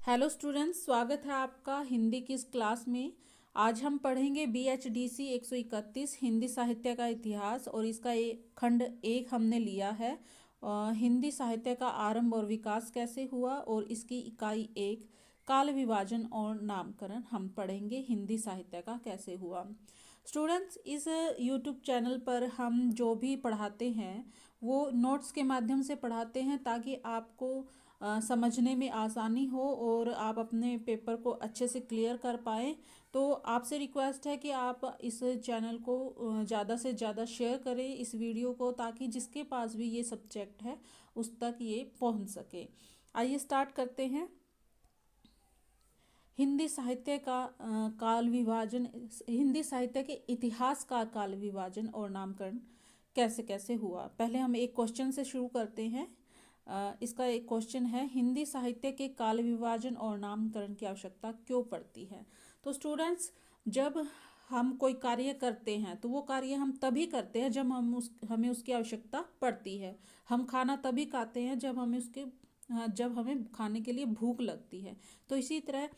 Hello students, स्वागत है आपका हिंदी की इस क्लास में। आज हम पढ़ेंगे BHDC 131 हिंदी साहित्य का इतिहास और इसका खंड एक हमने लिया है। हिंदी साहित्य का आरंभ और विकास कैसे हुआ और इसकी इकाई एक काल विभाजन और नामकरण हम पढ़ेंगे हिंदी साहित्य का कैसे हुआ। स्टूडेंट्स, इस यूट्यूब चैनल पर हम जो भी पढ़ाते हैं वो नोट्स के माध्यम से पढ़ाते हैं ताकि आपको समझने में आसानी हो और आप अपने पेपर को अच्छे से क्लियर कर पाएँ। तो आपसे रिक्वेस्ट है कि आप इस चैनल को ज़्यादा से ज़्यादा शेयर करें इस वीडियो को, ताकि जिसके पास भी ये सब्जेक्ट है उस तक ये पहुंच सके। आइए स्टार्ट करते हैं। हिंदी साहित्य का काल विभाजन, हिंदी साहित्य के इतिहास का काल विभाजन और नामकरण कैसे कैसे हुआ। पहले हम एक क्वेश्चन से शुरू करते हैं। इसका एक क्वेश्चन है, हिंदी साहित्य के काल विभाजन और नामकरण की आवश्यकता क्यों पड़ती है। तो स्टूडेंट्स, जब हम कोई कार्य करते हैं तो वो कार्य हम तभी करते हैं जब हमें उसकी आवश्यकता पड़ती है। हम खाना तभी खाते हैं जब हमें खाने के लिए भूख लगती है। तो इसी तरह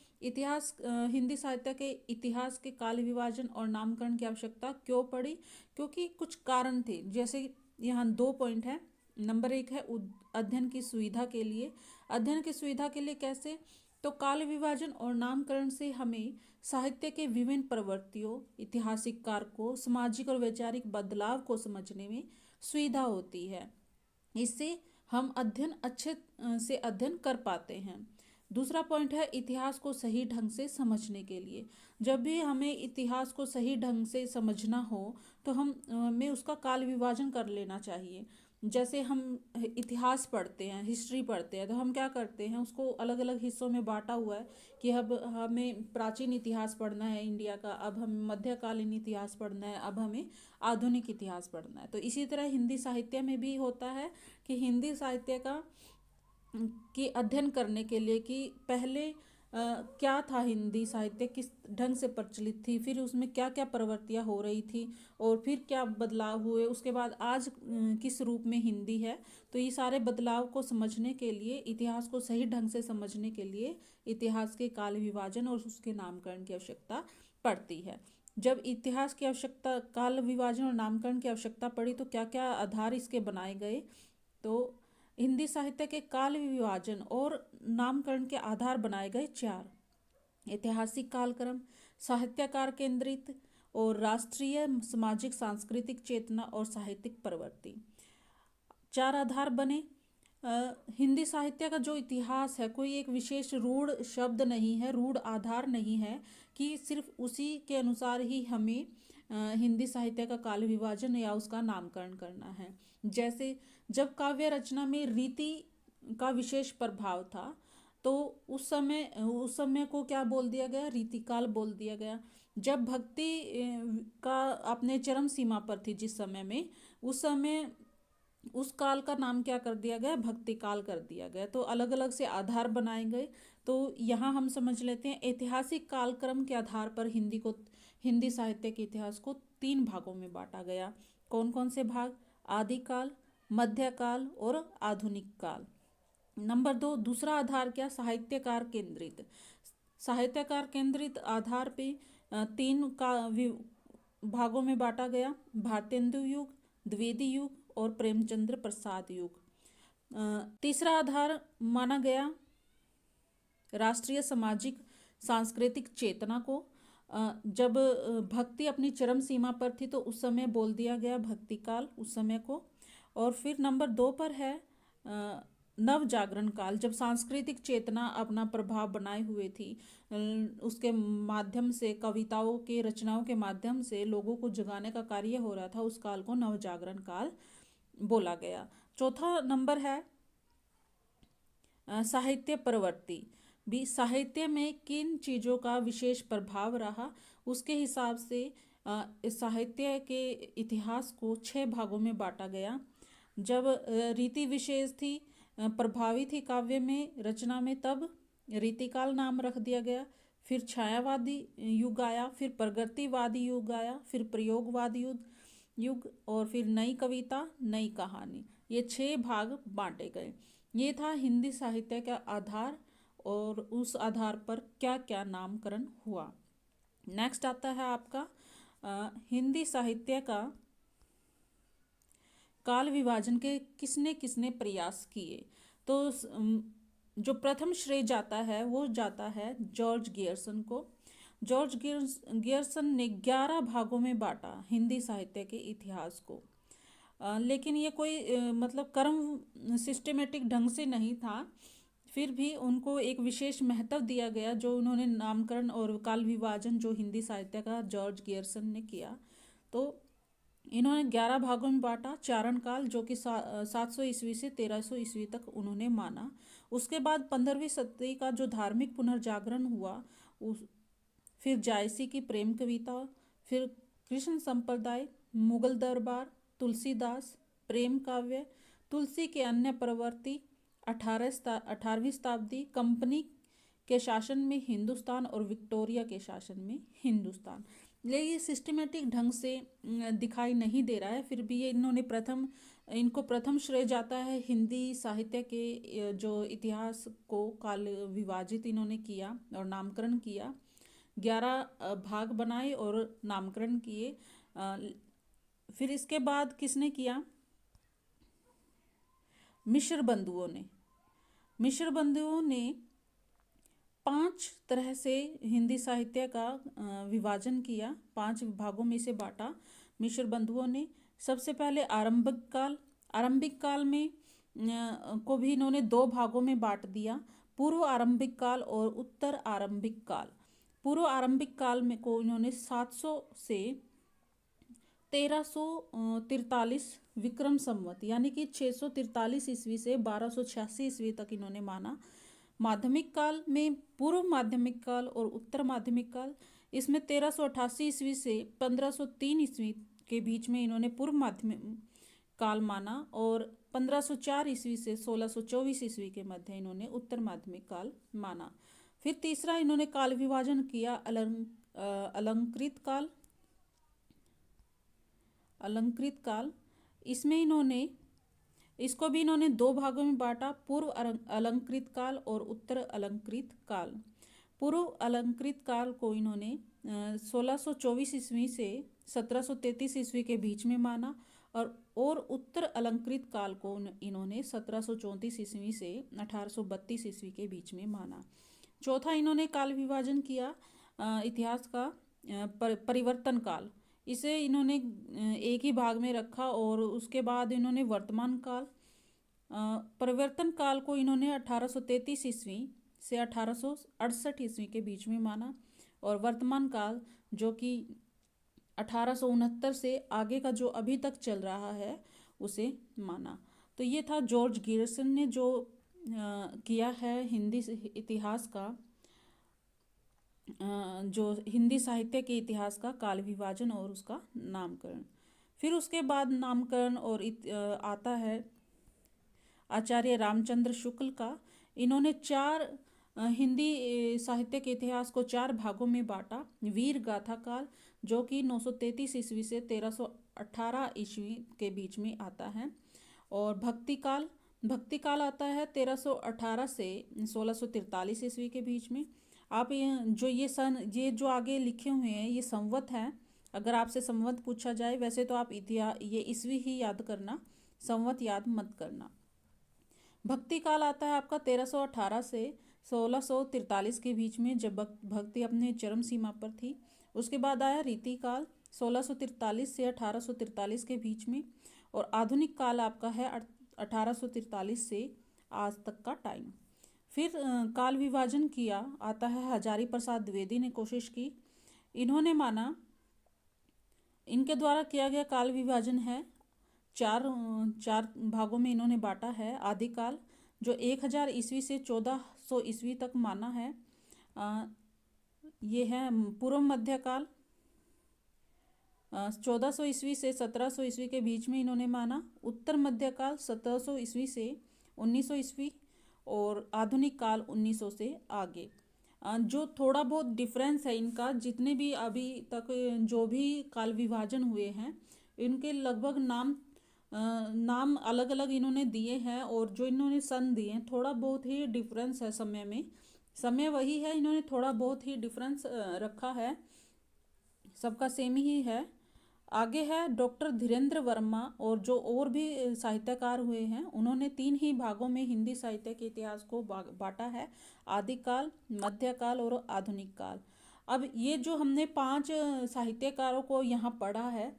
हिंदी साहित्य के इतिहास के काल विभाजन और नामकरण की आवश्यकता क्यों पड़ी, क्योंकि कुछ कारण थे। जैसे यहाँ 2 पॉइंट है। नंबर 1 है अध्ययन की सुविधा के लिए। अध्ययन की सुविधा के लिए कैसे? तो काल विभाजन और नामकरण से हमें साहित्य के विभिन्न प्रवृत्तियों, ऐतिहासिक कारकों, सामाजिक और वैचारिक बदलाव को समझने में सुविधा होती है। इससे हम अच्छे से अध्ययन कर पाते हैं। दूसरा पॉइंट है इतिहास को सही ढंग से समझने के लिए। जब भी हमें इतिहास को सही ढंग से समझना हो तो हमें उसका काल विभाजन कर लेना चाहिए। जैसे हम इतिहास पढ़ते हैं, हिस्ट्री पढ़ते हैं, तो हम क्या करते हैं, उसको अलग अलग हिस्सों में बांटा हुआ है कि अब हमें प्राचीन इतिहास पढ़ना है इंडिया का, अब हमें मध्यकालीन इतिहास पढ़ना है, अब हमें आधुनिक इतिहास पढ़ना है। तो इसी तरह हिंदी साहित्य में भी होता है कि हिंदी साहित्य की अध्ययन करने के लिए कि पहले क्या था, हिंदी साहित्य किस ढंग से प्रचलित थी, फिर उसमें क्या क्या प्रवृत्तियां हो रही थी और फिर क्या बदलाव हुए, उसके बाद आज किस रूप में हिंदी है। तो ये सारे बदलाव को समझने के लिए, इतिहास को सही ढंग से समझने के लिए इतिहास के काल विभाजन और उसके नामकरण की आवश्यकता पड़ती है। जब इतिहास की आवश्यकता, काल विभाजन और नामकरण की आवश्यकता पड़ी तो क्या क्या आधार इसके बनाए गए। तो हिंदी साहित्य के काल विभाजन और नामकरण के आधार बनाए गए 4: ऐतिहासिक कालक्रम, साहित्यकार केंद्रित और राष्ट्रीय सामाजिक सांस्कृतिक चेतना और साहित्यिक प्रवृत्ति। 4 आधार बने। हिंदी साहित्य का जो इतिहास है कोई एक विशेष रूढ़ शब्द नहीं है, रूढ़ आधार नहीं है कि सिर्फ उसी के अनुसार ही हमें हिंदी साहित्य का काल विभाजन या उसका नामकरण करना है। जैसे जब काव्य रचना में रीति का विशेष प्रभाव था तो उस समय को क्या बोल दिया गया, रीतिकाल बोल दिया गया। जब भक्ति का अपने चरम सीमा पर थी, जिस समय में, उस समय उस काल का नाम क्या कर दिया गया, भक्ति काल कर दिया गया। तो अलग अलग से आधार बनाए गए। तो यहाँ हम समझ लेते हैं ऐतिहासिक कालक्रम के आधार पर हिंदी साहित्य के इतिहास को 3 भागों में बांटा गया। कौन कौन से भाग? आदिकाल, मध्यकाल और आधुनिक काल। नंबर 2, दूसरा आधार क्या? साहित्यकार केंद्रित। साहित्यकार केंद्रित आधार पे 3 भागों में बांटा गया: भारतेंदु युग, द्विवेदी युग और प्रेमचंद्र प्रसाद युग। तीसरा आधार माना गया राष्ट्रीय सामाजिक सांस्कृतिक चेतना को। जब भक्ति अपनी चरम सीमा पर थी तो उस समय बोल दिया गया भक्ति काल, उस समय को। और फिर नंबर 2 पर है नव जागरण काल, जब सांस्कृतिक चेतना अपना प्रभाव बनाए हुए थी। उसके माध्यम से, कविताओं के रचनाओं के माध्यम से लोगों को जगाने का कार्य हो रहा था, उस काल को नव जागरण काल बोला गया। चौथा नंबर है साहित्य प्रवृत्ति। भी साहित्य में किन चीज़ों का विशेष प्रभाव रहा, उसके हिसाब से साहित्य के इतिहास को 6 भागों में बांटा गया। जब रीति विशेष थी, प्रभावी थी काव्य में, रचना में, तब रीतिकाल नाम रख दिया गया। फिर छायावादी युग आया, फिर प्रगतिवादी युग आया, फिर प्रयोगवादी युग और फिर नई कविता, नई कहानी। ये 6 भाग बांटे गए। ये था हिंदी साहित्य का आधार और उस आधार पर क्या क्या नामकरण हुआ। नेक्स्ट आता है आपका हिंदी साहित्य का काल विभाजन के किसने किसने प्रयास किए। तो जो प्रथम श्रेय जाता है वो जाता है जॉर्ज गियर्सन को। जॉर्ज गियर्सन ने 11 भागों में बांटा हिंदी साहित्य के इतिहास को। लेकिन ये कोई मतलब क्रम सिस्टमेटिक ढंग से नहीं था, फिर भी उनको एक विशेष महत्व दिया गया जो उन्होंने नामकरण और काल विभाजन जो हिंदी साहित्य का जॉर्ज गियर्सन ने किया। तो इन्होंने 11 भागों में बांटा चारण काल, जो कि 700 ईस्वी से 1300 ईस्वी तक उन्होंने माना। उसके बाद 15वीं सदी का जो धार्मिक पुनर्जागरण हुआ, उस फिर जायसी की प्रेम कविता, फिर कृष्ण संप्रदाय, मुगल दरबार, तुलसीदास, प्रेम काव्य, तुलसी के अन्य प्रवृत्ति, 18वीं शताब्दी, कंपनी के शासन में हिंदुस्तान और विक्टोरिया के शासन में हिंदुस्तान। ये सिस्टमेटिक ढंग से दिखाई नहीं दे रहा है, फिर भी ये इनको प्रथम श्रेय जाता है हिंदी साहित्य के जो इतिहास को काल विभाजित इन्होंने किया और नामकरण किया। 11 भाग बनाए और नामकरण किए। फिर इसके बाद किसने किया? मिश्र बंधुओं ने 5 तरह से हिंदी साहित्य का विभाजन किया, 5 भागों में से बांटा मिश्र बंधुओं ने। सबसे पहले आरंभिक काल में को भी इन्होंने 2 भागों में बांट दिया, पूर्व आरंभिक काल और उत्तर आरंभिक काल। पूर्व आरंभिक काल में को इन्होंने 700 से 1343 विक्रम संवत यानी कि 643 ईस्वी से 1286 ईस्वी तक इन्होंने माना। माध्यमिक काल में पूर्व माध्यमिक काल और उत्तर माध्यमिक काल, इसमें 1388 ईस्वी से 1503 ईस्वी के बीच में इन्होंने पूर्व माध्यमिक काल माना और 1504 ईस्वी से 1624 ईस्वी के मध्य इन्होंने उत्तर माध्यमिक काल माना। फिर तीसरा इन्होंने काल विभाजन किया अलंकृत काल। इसको भी इन्होंने 2 भागों में बांटा, पूर्व अलंकृत काल और उत्तर अलंकृत काल। पूर्व अलंकृत काल को इन्होंने 1624 ईस्वी से 1733 ईस्वी के बीच में माना और उत्तर अलंकृत काल को इन्होंने 1734 ईस्वी से 1832 ईस्वी के बीच में माना। चौथा इन्होंने काल विभाजन किया इतिहास का परिवर्तन काल। इसे इन्होंने एक ही भाग में रखा और उसके बाद इन्होंने वर्तमान काल, परिवर्तन काल को इन्होंने 1833 ईस्वी से 1868 ईस्वी के बीच में माना और वर्तमान काल जो कि 1869 से आगे का जो अभी तक चल रहा है उसे माना। तो ये था जॉर्ज गियर्सन ने जो किया है हिंदी इतिहास का जो हिंदी साहित्य के इतिहास का काल विभाजन और उसका नामकरण। फिर उसके बाद नामकरण और आता है आचार्य रामचंद्र शुक्ल का। इन्होंने 4 हिंदी साहित्य के इतिहास को 4 भागों में बांटा। वीर गाथा काल जो कि 933 ईस्वी से 1318 ईस्वी के बीच में आता है और भक्ति काल आता है 1318 से 1643 ईस्वी के बीच में। आप ये जो आगे लिखे हुए हैं ये संवत है। अगर आपसे संवत पूछा जाए, वैसे तो आप ये ईस्वी ही याद करना, संवत याद मत करना। भक्ति काल आता है आपका 1318 से 1643 के बीच में, जब भक्ति अपने चरम सीमा पर थी। उसके बाद आया रीति काल 1643 से 1843 के बीच में और आधुनिक काल आपका है 1843 से आज तक का टाइम। फिर काल विभाजन किया आता है हजारी प्रसाद द्विवेदी ने कोशिश की। इन्होंने माना इनके द्वारा किया गया काल विभाजन है 4 भागों में इन्होंने बांटा है। आदिकाल जो 1000 ईस्वी से 1400 ईस्वी तक माना है, ये है पूर्व मध्यकाल 1400 ईस्वी से 1700 ईस्वी के बीच में इन्होंने माना। उत्तर मध्यकाल 1700 ईस्वी से 1900 ईस्वी और आधुनिक काल 1900 से आगे। जो थोड़ा बहुत डिफरेंस है इनका, जितने भी अभी तक जो भी काल विभाजन हुए हैं इनके लगभग नाम अलग अलग इन्होंने दिए हैं और जो इन्होंने सन दिए हैं थोड़ा बहुत ही डिफरेंस है समय में। समय वही है, इन्होंने थोड़ा बहुत ही डिफरेंस रखा है, सबका सेम ही है। आगे है डॉक्टर धीरेन्द्र वर्मा, और जो और भी साहित्यकार हुए हैं उन्होंने तीन ही भागों में हिंदी साहित्य के इतिहास को बांटा है, आदिकाल, मध्यकाल और आधुनिक काल। अब ये जो हमने पांच साहित्यकारों को यहाँ पढ़ा है,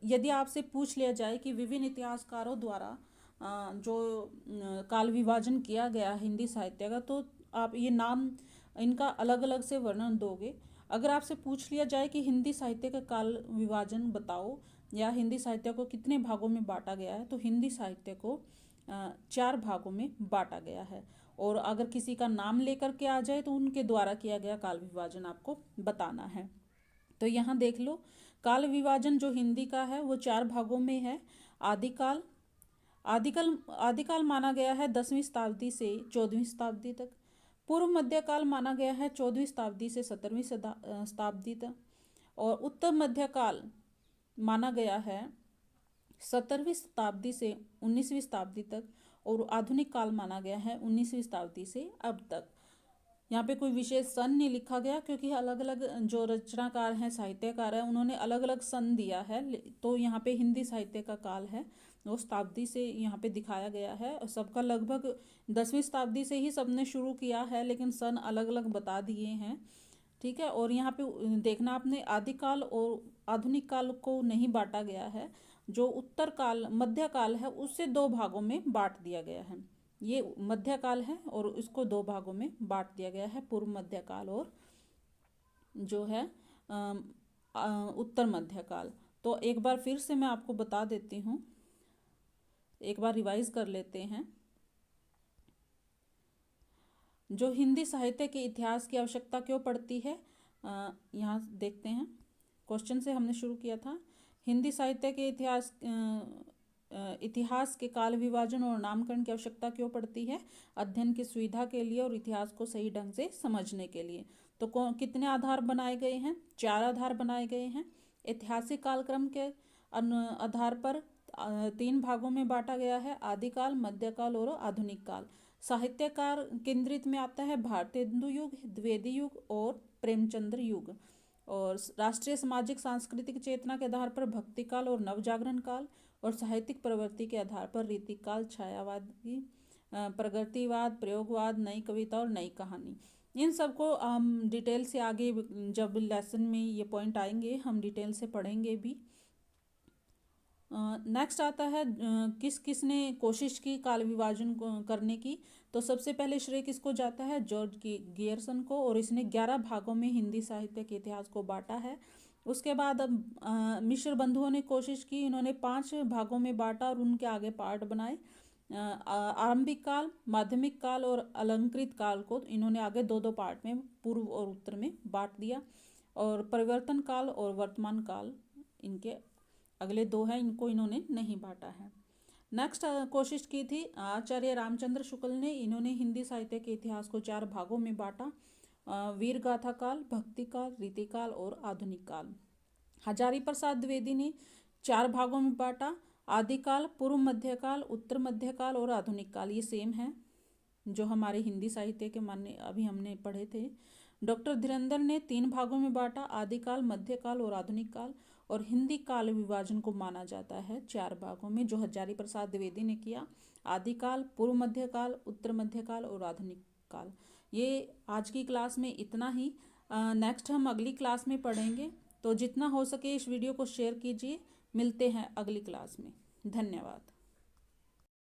यदि आपसे पूछ लिया जाए कि विभिन्न इतिहासकारों द्वारा जो काल विभाजन किया गया है हिंदी साहित्य का, तो आप ये नाम इनका अलग अलग से वर्णन दोगे। अगर आपसे पूछ लिया जाए कि हिंदी साहित्य का काल विभाजन बताओ या हिंदी साहित्य को कितने भागों में बांटा गया है, तो हिंदी साहित्य को चार भागों में बांटा गया है। और अगर किसी का नाम लेकर के आ जाए तो उनके द्वारा किया गया काल विभाजन आपको बताना है। तो यहाँ देख लो, काल विभाजन जो हिंदी का है वो चार भागों में है। आदिकाल, आदिकाल आदिकाल माना गया है 10वीं शताब्दी से 14वीं शताब्दी तक। पूर्व मध्यकाल माना गया है 14वीं शताब्दी से 17वीं शताब्दी तक। और उत्तर मध्यकाल माना गया है 17वीं शताब्दी से 19वीं शताब्दी तक। और आधुनिक काल माना गया है 19वीं शताब्दी से अब तक। यहाँ पे कोई विशेष सन नहीं लिखा गया, क्योंकि अलग अलग जो रचनाकार हैं, साहित्यकार हैं, उन्होंने अलग अलग सन दिया है। तो यहाँ पे हिंदी साहित्य का काल है वो शताब्दी से यहाँ पे दिखाया गया है, और सबका लगभग 10वीं शताब्दी से ही सबने शुरू किया है, लेकिन सन अलग अलग बता दिए हैं। ठीक है। और यहाँ पे देखना आपने, आदिकाल और आधुनिक काल को नहीं बांटा गया है। जो उत्तर काल मध्यकाल है उससे दो भागों में बांट दिया गया है। ये मध्यकाल है और इसको दो भागों में बांट दिया गया है, पूर्व मध्यकाल और जो है उत्तर मध्यकाल। तो एक बार फिर से मैं आपको बता देती हूँ, एक बार रिवाइज कर लेते हैं। जो हिंदी साहित्य के इतिहास की आवश्यकता क्यों पड़ती है, यहाँ देखते हैं। क्वेश्चन से हमने शुरू किया था। हिंदी साहित्य के इतिहास के काल विभाजन और नामकरण की आवश्यकता क्यों पड़ती है? अध्ययन की सुविधा के लिए और इतिहास को सही ढंग से समझने के लिए। तो कितने आधार बनाए गए हैं? 4 आधार बनाए गए हैं। ऐतिहासिक कालक्रम के आधार पर 3 भागों में बांटा गया है, आदिकाल, मध्यकाल और आधुनिक काल। साहित्यकार केंद्रित में आता है भारतेंदु युग, द्विवेदी युग और प्रेमचंद्र युग। और राष्ट्रीय सामाजिक सांस्कृतिक चेतना के आधार पर भक्ति काल और नवजागरण काल। और साहित्यिक प्रवृत्ति के आधार पर रीतिकाल, छायावादी, प्रगतिवाद, प्रयोगवाद, नई कविता और नई कहानी। इन सबको हम डिटेल से आगे जब लेसन में ये पॉइंट आएंगे हम डिटेल से पढ़ेंगे भी। नेक्स्ट आता है किस किस ने कोशिश की काल विभाजन करने की। तो सबसे पहले श्रेय किसको जाता है? जॉर्ज गियर्सन को, और इसने 11 भागों में हिंदी साहित्य के इतिहास को बांटा है। उसके बाद अब मिश्र बंधुओं ने कोशिश की, इन्होंने 5 भागों में बांटा और उनके आगे पार्ट बनाए। आरंभिक काल, माध्यमिक काल और अलंकृत काल को इन्होंने आगे 2-2 पार्ट में पूर्व और उत्तर में बांट दिया। और परिवर्तन काल और वर्तमान काल इनके अगले 2 हैं, इनको इन्होंने नहीं बांटा है। नेक्स्ट कोशिश की थी आचार्य रामचंद्र शुक्ल ने, इन्होंने हिंदी साहित्य के इतिहास को 4 भागों में बांटा, वीर गाथा काल, भक्ति काल, रीतिकाल और आधुनिक काल। हजारी प्रसाद द्विवेदी ने 4 भागों में बांटा, आदिकाल, पूर्व मध्यकाल, उत्तर मध्यकाल और आधुनिक काल। ये सेम है जो हमारे हिंदी साहित्य के मान्य अभी हमने पढ़े थे। डॉक्टर धीरेन्द्र ने 3 भागों में बांटा, आदिकाल, मध्यकाल और आधुनिक काल। और हिंदी काल विभाजन को माना जाता है 4 भागों में, जो हजारी प्रसाद द्विवेदी ने किया, आदिकाल, पूर्व मध्यकाल, उत्तर मध्यकाल और आधुनिक काल। ये आज की क्लास में इतना ही। नेक्स्ट हम अगली क्लास में पढ़ेंगे, तो जितना हो सके इस वीडियो को शेयर कीजिए। मिलते हैं अगली क्लास में। धन्यवाद।